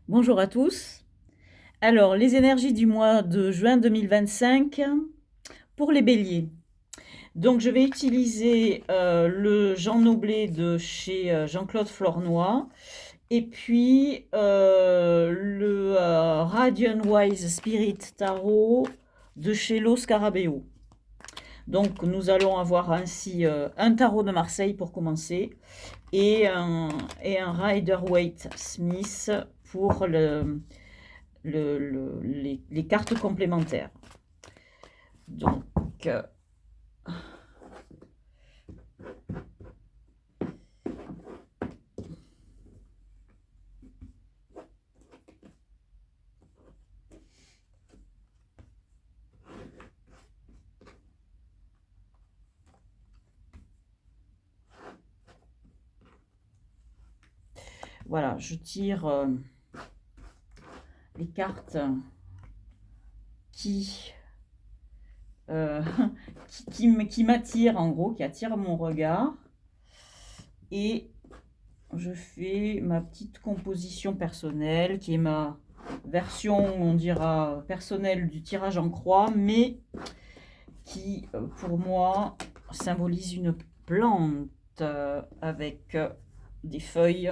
Bonjour à tous. Alors, les énergies du mois de juin 2025 pour les béliers. Donc, je vais utiliser le Jean Noblet de chez Jean-Claude Flornoy et puis le Radiant Wise Spirit Tarot de chez Lo Scarabeo. Donc, nous allons avoir ainsi un tarot de Marseille pour commencer et un Rider-Waite-Smith pour les cartes complémentaires. Donc, voilà, je tire les cartes qui, euh, qui m'attirent, en gros, qui attirent mon regard. Et je fais ma petite composition personnelle, qui est ma version, on dira, personnelle du tirage en croix, mais qui, pour moi, symbolise une plante avec des feuilles,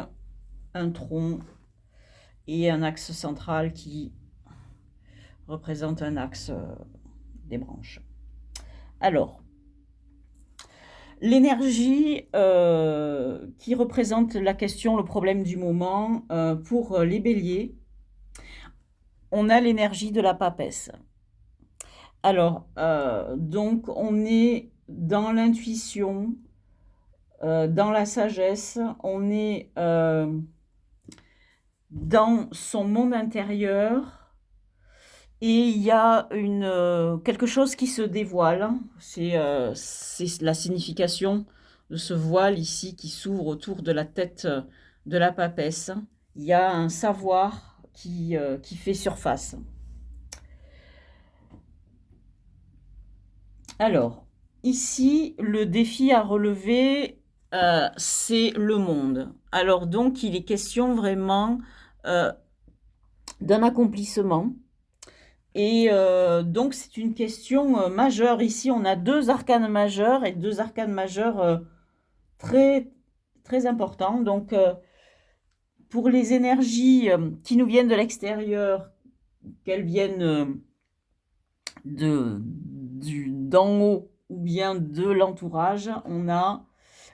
un tronc et un axe central qui représente un axe des branches. Alors, l'énergie qui représente la question, le problème du moment, pour les béliers, on a l'énergie de la papesse. Alors, donc, on est dans l'intuition, dans la sagesse, on est dans son monde intérieur. Et il y a quelque chose qui se dévoile. C'est la signification de ce voile ici qui s'ouvre autour de la tête de la papesse. Il y a un savoir qui fait surface. Alors, ici, le défi à relever, c'est le monde. Alors donc, il est question vraiment d'un accomplissement. Et donc, c'est une question majeure. Ici, on a deux arcanes majeurs et deux arcanes majeurs très, très importants. Donc, pour les énergies qui nous viennent de l'extérieur, qu'elles viennent d'en haut ou bien de l'entourage, on a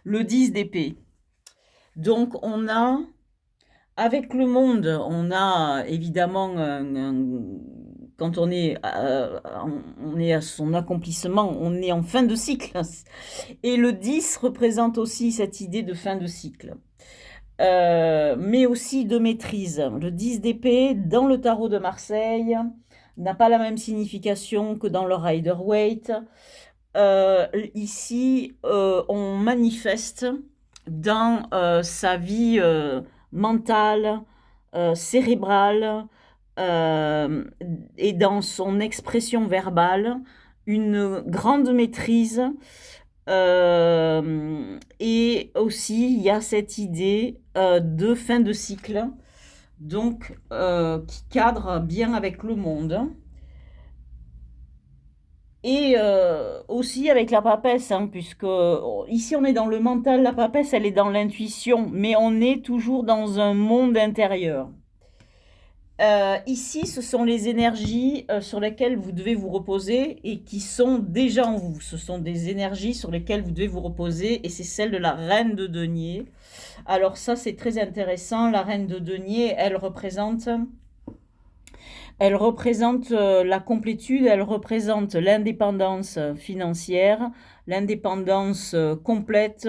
le 10 d'épée. Donc, on a, avec le monde, on a évidemment quand on est à son accomplissement, on est en fin de cycle. Et le 10 représente aussi cette idée de fin de cycle. Mais aussi de maîtrise. Le 10 d'épée, dans le tarot de Marseille, n'a pas la même signification que dans le Rider-Waite. Ici, on manifeste dans sa vie mentale, cérébrale, et dans son expression verbale, une grande maîtrise. Et aussi, il y a cette idée de fin de cycle, donc qui cadre bien avec le monde. Et aussi avec la papesse, hein, puisque ici on est dans le mental, la papesse elle est dans l'intuition, mais on est toujours dans un monde intérieur. Ici, ce sont les énergies sur lesquelles vous devez vous reposer et qui sont déjà en vous. Ce sont des énergies sur lesquelles vous devez vous reposer et c'est celle de la reine de denier. Alors ça, c'est très intéressant. La reine de denier, elle représente la complétude, elle représente l'indépendance financière, l'indépendance complète,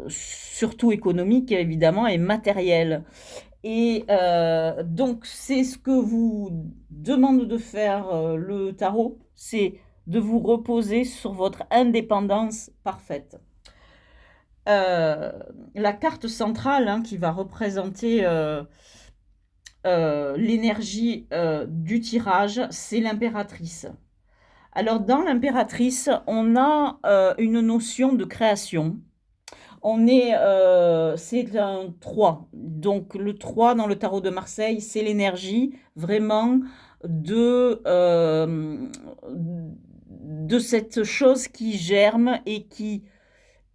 surtout économique évidemment, et matérielle. Et donc, c'est ce que vous demande de faire le tarot, c'est de vous reposer sur votre indépendance parfaite. La carte centrale hein, qui va représenter l'énergie du tirage, c'est l'impératrice. Alors, dans l'impératrice, on a une notion de création. C'est un 3. Donc le 3 dans le tarot de Marseille, c'est l'énergie vraiment de, de cette chose qui germe et qui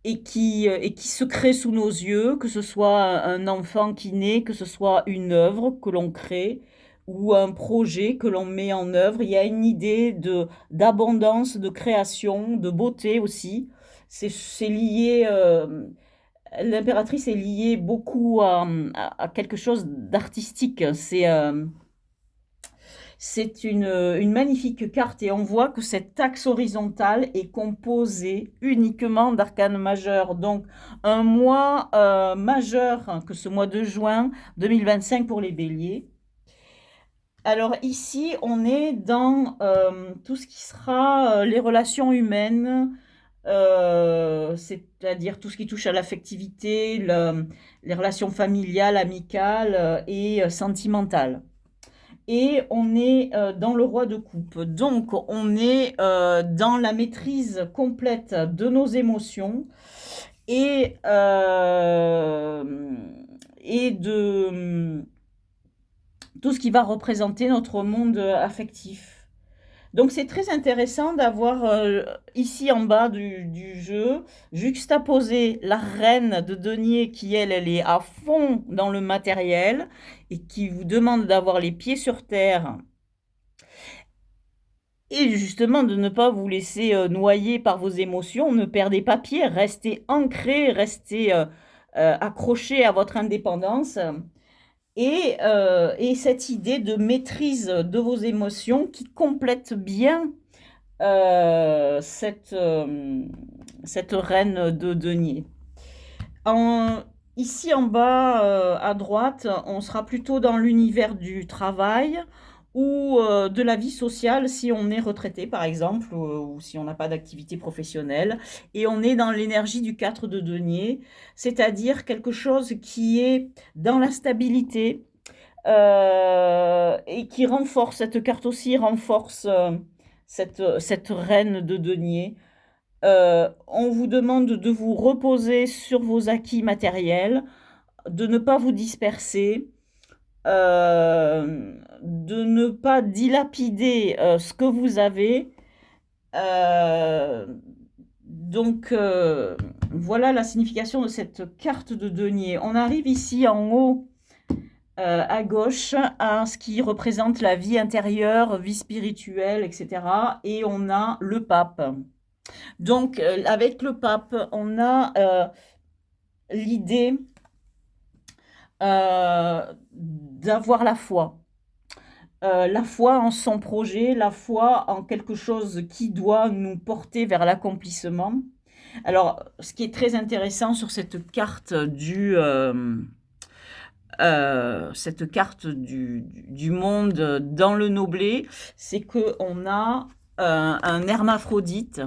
se crée sous nos yeux, que ce soit un enfant qui naît, que ce soit une œuvre que l'on crée ou un projet que l'on met en œuvre. Il y a une idée d'abondance, de création, de beauté aussi. C'est lié, l'impératrice est liée beaucoup à quelque chose d'artistique. C'est une magnifique carte et on voit que cet axe horizontal est composé uniquement d'arcanes majeures. Donc un mois majeur, hein, que ce mois de juin 2025 pour les béliers. Alors ici, on est dans tout ce qui sera les relations humaines, c'est-à-dire tout ce qui touche à l'affectivité, les relations familiales, amicales et sentimentales. Et on est dans le roi de coupe. Donc, on est dans la maîtrise complète de nos émotions et, et de tout ce qui va représenter notre monde affectif. Donc c'est très intéressant d'avoir ici en bas du jeu juxtaposé la reine de denier qui elle est à fond dans le matériel et qui vous demande d'avoir les pieds sur terre et justement de ne pas vous laisser noyer par vos émotions. Ne perdez pas pied, restez ancré, restez accroché à votre indépendance. Et cette idée de maîtrise de vos émotions qui complète bien cette reine de denier. Ici en bas à droite, on sera plutôt dans l'univers du travail ou de la vie sociale si on est retraité par exemple ou si on n'a pas d'activité professionnelle. Et on est dans l'énergie du 4 de denier, c'est-à-dire quelque chose qui est dans la stabilité et qui renforce, cette carte aussi renforce cette reine de denier. On vous demande de vous reposer sur vos acquis matériels, de ne pas vous disperser, de ne pas dilapider ce que vous avez. Donc, voilà la signification de cette carte de denier. On arrive ici en haut à gauche à ce qui représente la vie intérieure, vie spirituelle, etc. Et on a le pape. Donc, avec le pape, on a l'idée d'avoir la foi. La foi en son projet, la foi en quelque chose qui doit nous porter vers l'accomplissement. Alors, ce qui est très intéressant sur cette carte du monde dans le Noblet, c'est qu'on a un hermaphrodite.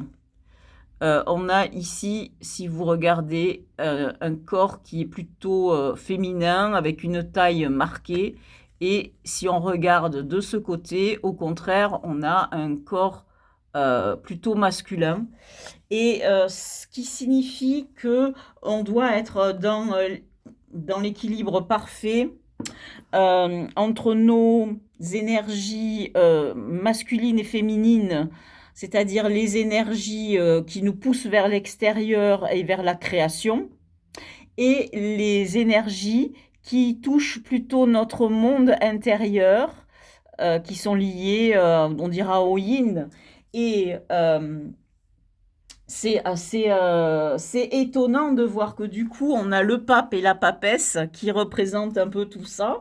On a ici, si vous regardez, un corps qui est plutôt féminin, avec une taille marquée. Et si on regarde de ce côté, au contraire, on a un corps plutôt masculin. Et ce qui signifie qu'on doit être dans l'équilibre parfait entre nos énergies masculines et féminines, c'est-à-dire les énergies qui nous poussent vers l'extérieur et vers la création, et les énergies qui touchent plutôt notre monde intérieur, qui sont liées, on dira, au yin. Et c'est étonnant de voir que du coup, on a le pape et la papesse qui représentent un peu tout ça.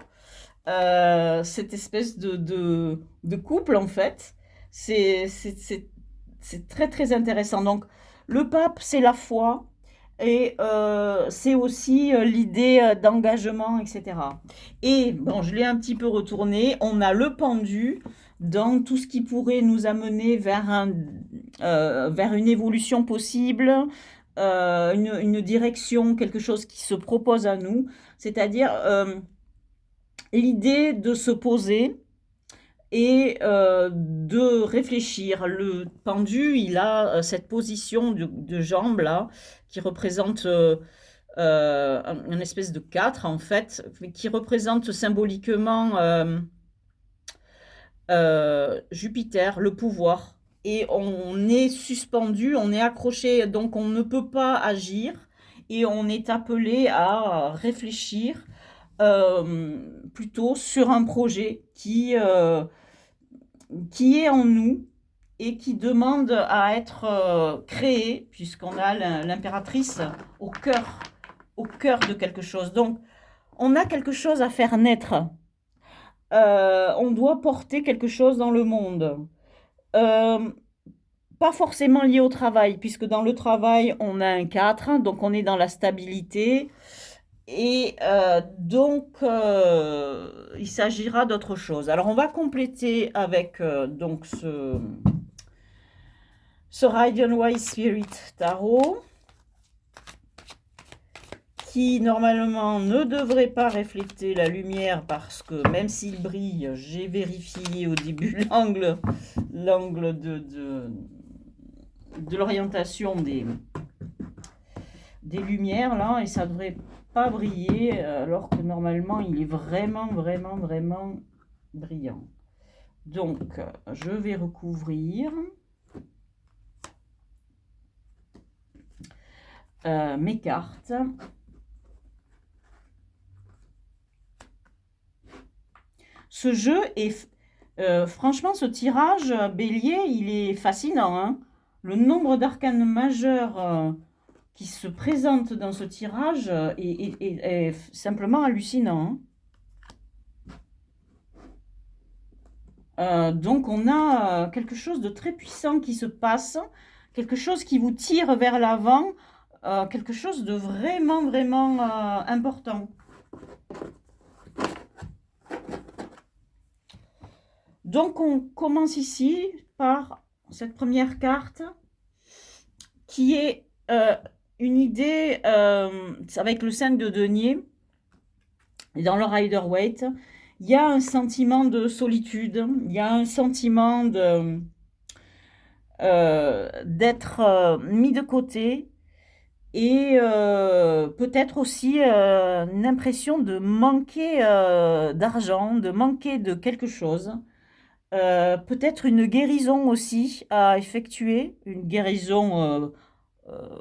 Cette espèce de couple, en fait. C'est très, très intéressant. Donc, le pape, c'est la foi. Et c'est aussi l'idée d'engagement, etc. Et bon, je l'ai un petit peu retourné. On a le pendu dans tout ce qui pourrait nous amener vers vers une évolution possible, une direction, quelque chose qui se propose à nous. C'est-à-dire l'idée de se poser et de réfléchir. Le pendu, il a cette position de jambe là qui représente une espèce de 4 en fait, qui représente symboliquement Jupiter, le pouvoir. Et on est suspendu, on est accroché, donc on ne peut pas agir. Et on est appelé à réfléchir plutôt sur un projet qui est en nous et qui demande à être créé, puisqu'on a l'impératrice au cœur de quelque chose. Donc, on a quelque chose à faire naître. On doit porter quelque chose dans le monde. Pas forcément lié au travail, puisque dans le travail, on a un 4, donc on est dans la stabilité. Et donc, il s'agira d'autre chose. Alors, on va compléter avec donc ce Rider-Waite Spirit Tarot, qui normalement ne devrait pas refléter la lumière parce que même s'il brille, j'ai vérifié au début l'angle de l'orientation des lumières là, et ça devrait pas briller alors que normalement il est vraiment brillant. Donc je vais recouvrir mes cartes. Ce jeu est franchement, ce tirage bélier, il est fascinant, hein. Le nombre d'arcanes majeurs qui se présentent dans ce tirage est simplement hallucinant, hein. Donc on a quelque chose de très puissant qui se passe, quelque chose qui vous tire vers l'avant, quelque chose de vraiment important. Donc on commence ici par cette première carte qui est une idée avec le 5 de denier et dans le Rider-Waite. Il y a un sentiment de solitude, il y a un sentiment d'être mis de côté et peut-être aussi une impression de manquer d'argent, de manquer de quelque chose. Peut-être une guérison aussi à effectuer, une guérison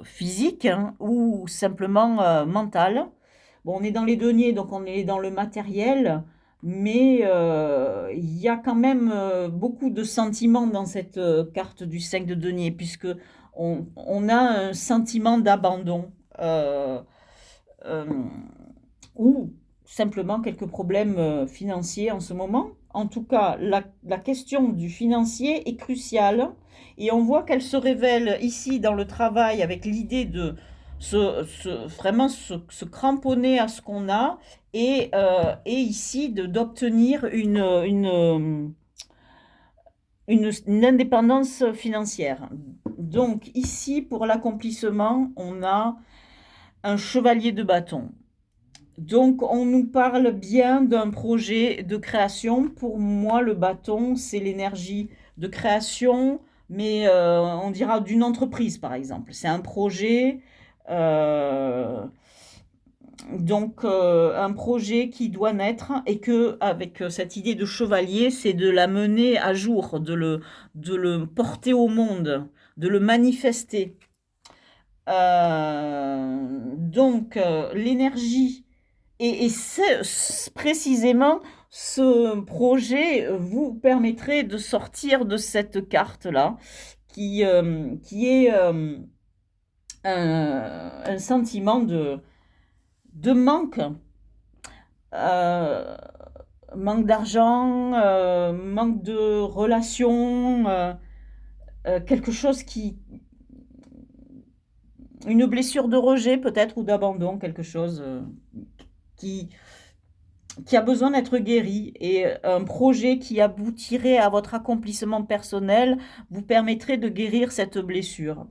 physique, hein, ou simplement mentale. Bon, on est dans les deniers, donc on est dans le matériel, mais il y a quand même beaucoup de sentiments dans cette carte du 5 de denier, puisque on a un sentiment d'abandon euh, ou simplement quelques problèmes financiers en ce moment. En tout cas, la question du financier est cruciale et on voit qu'elle se révèle ici dans le travail avec l'idée de vraiment se cramponner à ce qu'on a et ici d'obtenir une indépendance financière. Donc ici, pour l'accomplissement, on a un chevalier de bâton. Donc, on nous parle bien d'un projet de création. Pour moi, le bâton, c'est l'énergie de création, mais on dira d'une entreprise, par exemple. C'est un projet, euh, donc un projet qui doit naître et que, avec cette idée de chevalier, c'est de la mener à jour, de le porter au monde, de le manifester. Donc, l'énergie et précisément, ce projet vous permettrait de sortir de cette carte-là, qui est un sentiment de manque. Euh, Manque d'argent, manque de relations, quelque chose une blessure de rejet peut-être ou d'abandon, quelque chose qui, qui a besoin d'être guéri et un projet qui aboutirait à votre accomplissement personnel vous permettrait de guérir cette blessure.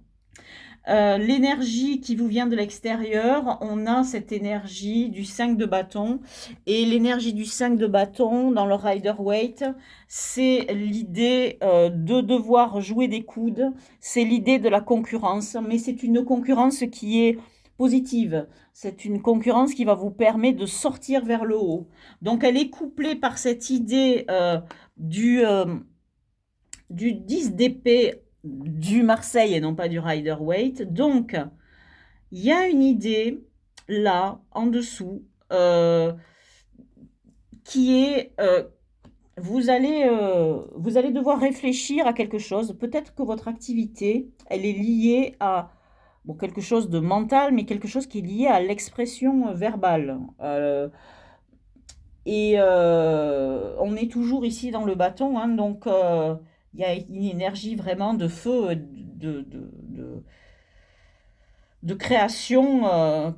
L'énergie qui vous vient de l'extérieur, on a cette énergie du 5 de bâton et l'énergie du 5 de bâton dans le Rider-Waite, c'est l'idée de devoir jouer des coudes, c'est l'idée de la concurrence, mais c'est une concurrence qui est positive. C'est une concurrence qui va vous permettre de sortir vers le haut. Donc, elle est couplée par cette idée du 10 d'épée du Marseille et non pas du Rider-Waite. Donc, il y a une idée là, en dessous, qui est vous allez devoir réfléchir à quelque chose. Peut-être que votre activité, elle est liée à bon, quelque chose de mental, mais quelque chose qui est lié à l'expression verbale. On est toujours ici dans le bâton, hein, donc il y a une énergie vraiment de feu, de création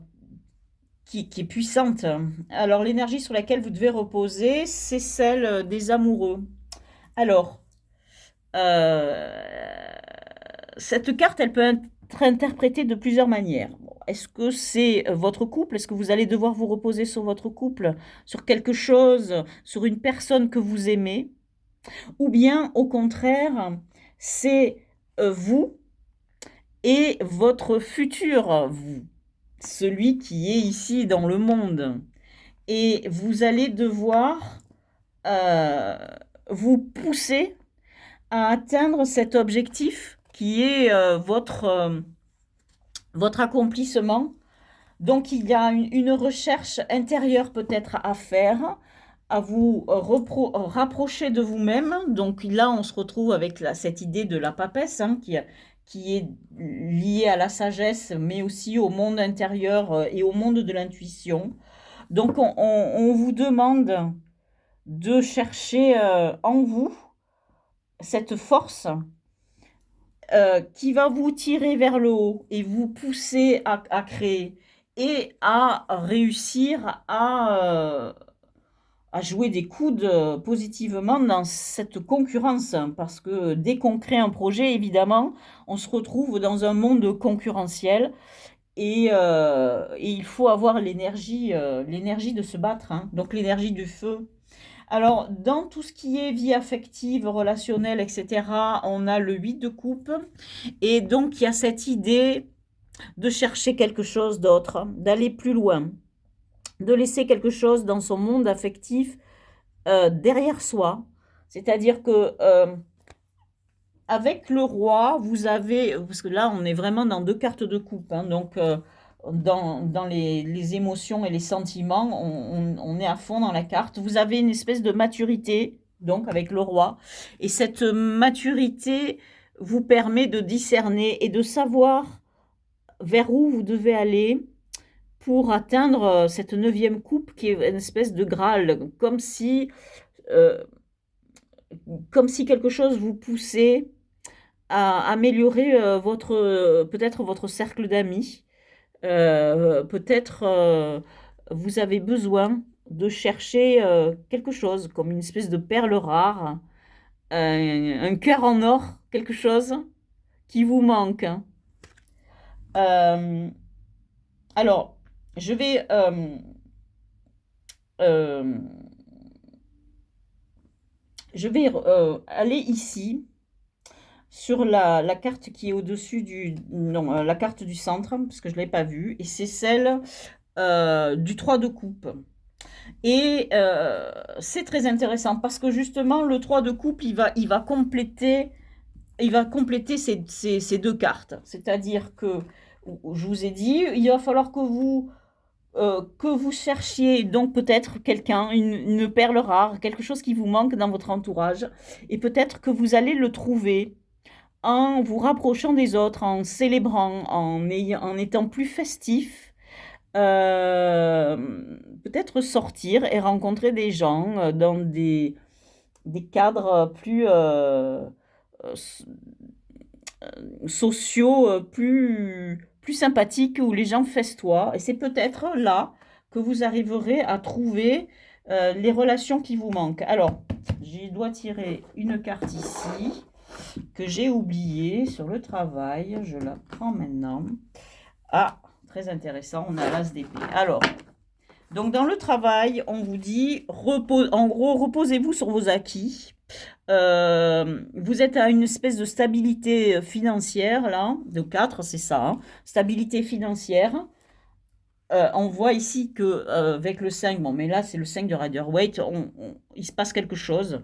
qui est puissante. Alors, l'énergie sur laquelle vous devez reposer, c'est celle des amoureux. Alors, cette carte, elle peut être interprétée de plusieurs manières. Bon, est-ce que c'est votre couple? Est-ce que vous allez devoir vous reposer sur votre couple, sur quelque chose, sur une personne que vous aimez? Ou bien, au contraire, c'est vous et votre futur vous, celui qui est ici dans le monde. Et vous allez devoir vous pousser à atteindre cet objectif qui est votre accomplissement. Donc, il y a une recherche intérieure peut-être à faire, à vous rapprocher de vous-même. Donc là, on se retrouve avec cette idée de la papesse, hein, qui est liée à la sagesse, mais aussi au monde intérieur et au monde de l'intuition. Donc, on vous demande de chercher en vous cette force qui va vous tirer vers le haut et vous pousser à créer et à réussir à jouer des coudes positivement dans cette concurrence. Parce que dès qu'on crée un projet, évidemment, on se retrouve dans un monde concurrentiel. Et il faut avoir l'énergie de se battre, hein, donc l'énergie du feu. Alors, dans tout ce qui est vie affective, relationnelle, etc., on a le 8 de coupe. Et donc, il y a cette idée de chercher quelque chose d'autre, d'aller plus loin, de laisser quelque chose dans son monde affectif derrière soi. C'est-à-dire que avec le roi, vous avez, parce que là, on est vraiment dans 2 cartes de coupe, hein, donc dans les émotions et les sentiments, on est à fond dans la carte. Vous avez une espèce de maturité, donc avec le roi, et cette maturité vous permet de discerner et de savoir vers où vous devez aller pour atteindre cette 9e coupe qui est une espèce de Graal, euh, comme si quelque chose vous poussait à améliorer peut-être votre cercle d'amis. Peut-être vous avez besoin de chercher quelque chose comme une espèce de perle rare, un cœur en or, quelque chose qui vous manque, hein. Alors, je vais aller ici sur la carte qui est au-dessus la carte du centre, parce que je ne l'ai pas vue, et c'est celle du 3 de coupe. Et c'est très intéressant parce que justement, le 3 de coupe, il va compléter ces 2 cartes. C'est-à-dire que, je vous ai dit, il va falloir que vous cherchiez donc peut-être quelqu'un, une perle rare, quelque chose qui vous manque dans votre entourage, et peut-être que vous allez le trouver en vous rapprochant des autres, en célébrant, en étant plus festif, peut-être sortir et rencontrer des gens dans des cadres plus sociaux, plus sympathiques, où les gens festoient. Et c'est peut-être là que vous arriverez à trouver les relations qui vous manquent. Alors, je dois tirer une carte ici que j'ai oubliée sur le travail. Je la prends maintenant. Ah, très intéressant, on a l'as d'épée. Alors, donc dans le travail, on vous dit, en gros, reposez-vous sur vos acquis. Vous êtes à une espèce de stabilité financière, là, de 4, c'est ça, hein, stabilité financière. On voit ici que avec le 5, bon, mais là, c'est le 5 de Rider-Waite, il se passe quelque chose.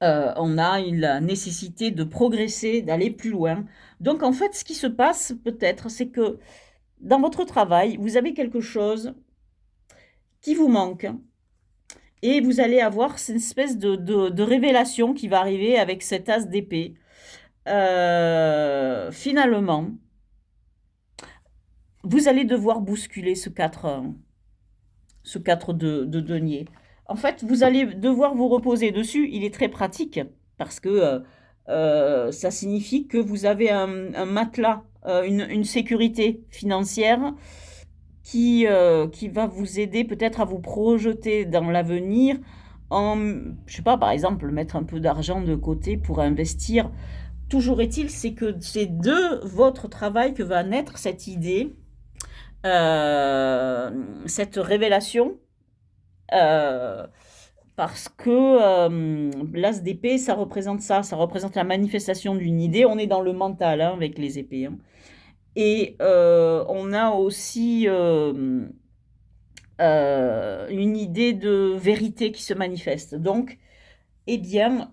On a la nécessité de progresser, d'aller plus loin. Donc, en fait, ce qui se passe peut-être, c'est que dans votre travail, vous avez quelque chose qui vous manque. Et vous allez avoir cette espèce de révélation qui va arriver avec cet as d'épée. Finalement, vous allez devoir bousculer ce 4 de denier. En fait, vous allez devoir vous reposer dessus. Il est très pratique parce que ça signifie que vous avez un matelas, une sécurité financière qui va vous aider peut-être à vous projeter dans l'avenir en, je sais pas, par exemple, mettre un peu d'argent de côté pour investir. Toujours est-il, c'est que c'est de votre travail que va naître cette idée, cette révélation, euh, parce que l'as d'épée, ça représente ça, ça représente la manifestation d'une idée. On est dans le mental hein, avec les épées. Hein. Et on a aussi une idée de vérité qui se manifeste. Donc, eh bien,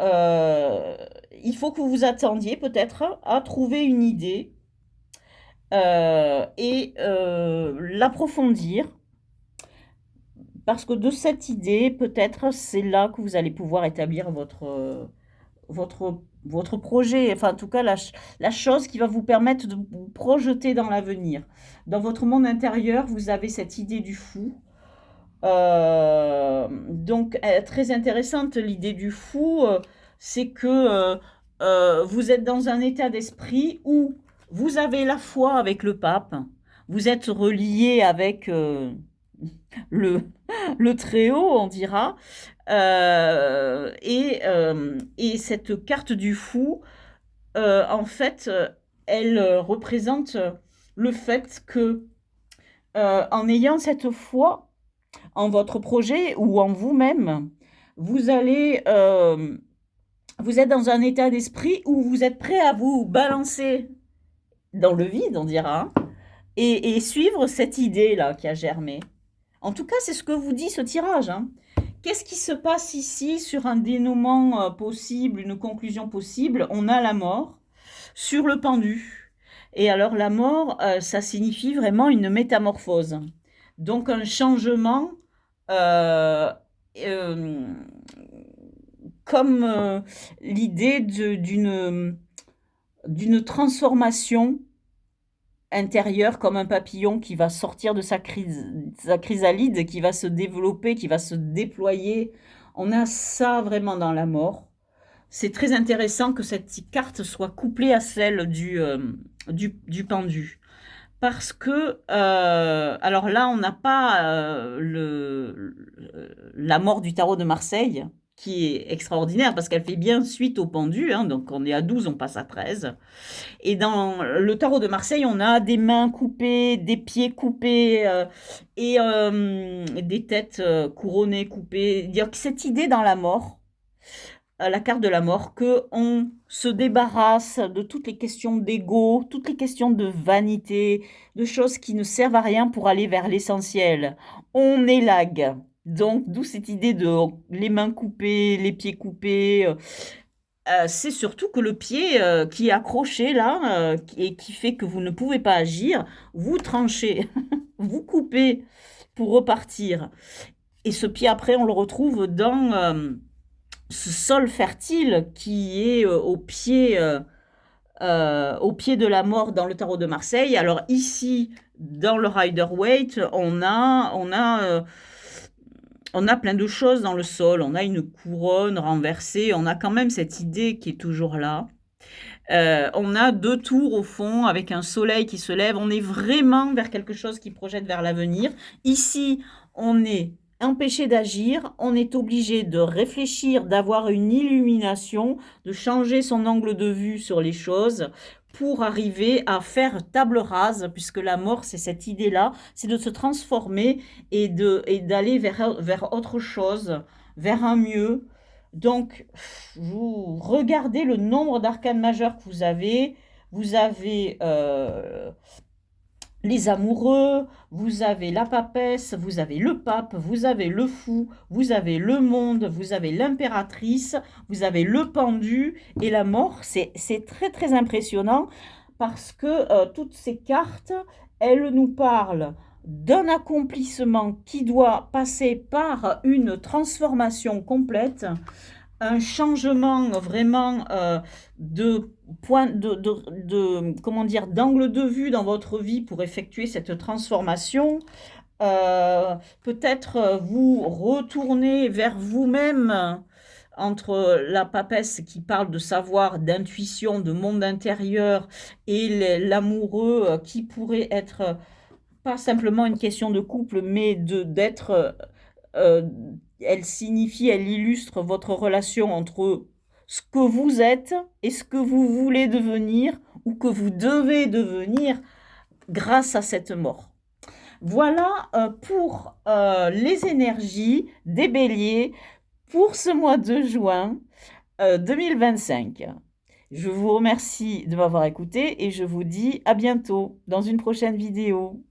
il faut que vous vous attendiez peut-être à trouver une idée et l'approfondir. Parce que de cette idée, peut-être, c'est là que vous allez pouvoir établir votre projet. Enfin, en tout cas, la chose qui va vous permettre de vous projeter dans l'avenir. Dans votre monde intérieur, vous avez cette idée du fou. Donc, très intéressante, l'idée du fou, c'est que vous êtes dans un état d'esprit où vous avez la foi avec le pape, vous êtes relié avec le, le Très-Haut, on dira, et cette carte du fou, en fait, elle représente le fait que, en ayant cette foi, en votre projet ou en vous-même, vous allez, vous êtes dans un état d'esprit où vous êtes prêt à vous balancer dans le vide, on dira, hein, et suivre cette idée-là qui a germé. En tout cas, c'est ce que vous dit ce tirage. Hein. Qu'est-ce qui se passe ici sur un dénouement possible, une conclusion possible? On a la mort sur le pendu. Et alors la mort, ça signifie vraiment une métamorphose. Donc un changement euh, euh, comme l'idée d'une transformation intérieure, comme un papillon qui va sortir de sa chrysalide, qui va se développer, qui va se déployer. On a ça vraiment dans la mort. C'est très intéressant que cette carte soit couplée à celle du pendu. Parce que, alors là, on n'a pas la mort du tarot de Marseille, qui est extraordinaire, parce qu'elle fait bien suite au pendu, hein, donc on est à 12, on passe à 13. Et dans le tarot de Marseille, on a des mains coupées, des pieds coupés, et des têtes couronnées, coupées. Dire que cette idée dans la mort, la carte de la mort, que on se débarrasse de toutes les questions d'ego, toutes les questions de vanité, de choses qui ne servent à rien pour aller vers l'essentiel. On élague. Donc, d'où cette idée de les mains coupées, les pieds coupés. C'est surtout que le pied qui est accroché là et qui fait que vous ne pouvez pas agir, vous tranchez, vous coupez pour repartir. Et ce pied après, on le retrouve dans ce sol fertile qui est au pied de la mort dans le tarot de Marseille. Alors ici, dans le Rider-Waite, on a plein de choses dans le sol. On a une couronne renversée. On a quand même cette idée qui est toujours là. On a 2 tours au fond avec un soleil qui se lève. On est vraiment vers quelque chose qui projette vers l'avenir. Ici, on est empêché d'agir. On est obligé de réfléchir, d'avoir une illumination, de changer son angle de vue sur les choses pour arriver à faire table rase, puisque la mort, c'est cette idée-là, c'est de se transformer et d'aller vers autre chose, vers un mieux. Donc, vous regardez le nombre d'arcanes majeures que vous avez. Vous avez les amoureux, vous avez la papesse, vous avez le pape, vous avez le fou, vous avez le monde, vous avez l'impératrice, vous avez le pendu et la mort. C'est très très impressionnant parce que toutes ces cartes, elles nous parlent d'un accomplissement qui doit passer par une transformation complète, un changement vraiment de point comment dire, d'angle de vue dans votre vie pour effectuer cette transformation. Peut-être vous retourner vers vous-même, entre la papesse qui parle de savoir, d'intuition, de monde intérieur, et l'amoureux qui pourrait être pas simplement une question de couple, mais d'être euh, elle signifie, elle illustre votre relation entre ce que vous êtes et ce que vous voulez devenir ou que vous devez devenir grâce à cette mort. Voilà pour les énergies des béliers pour ce mois de juin 2025. Je vous remercie de m'avoir écouté et je vous dis à bientôt dans une prochaine vidéo.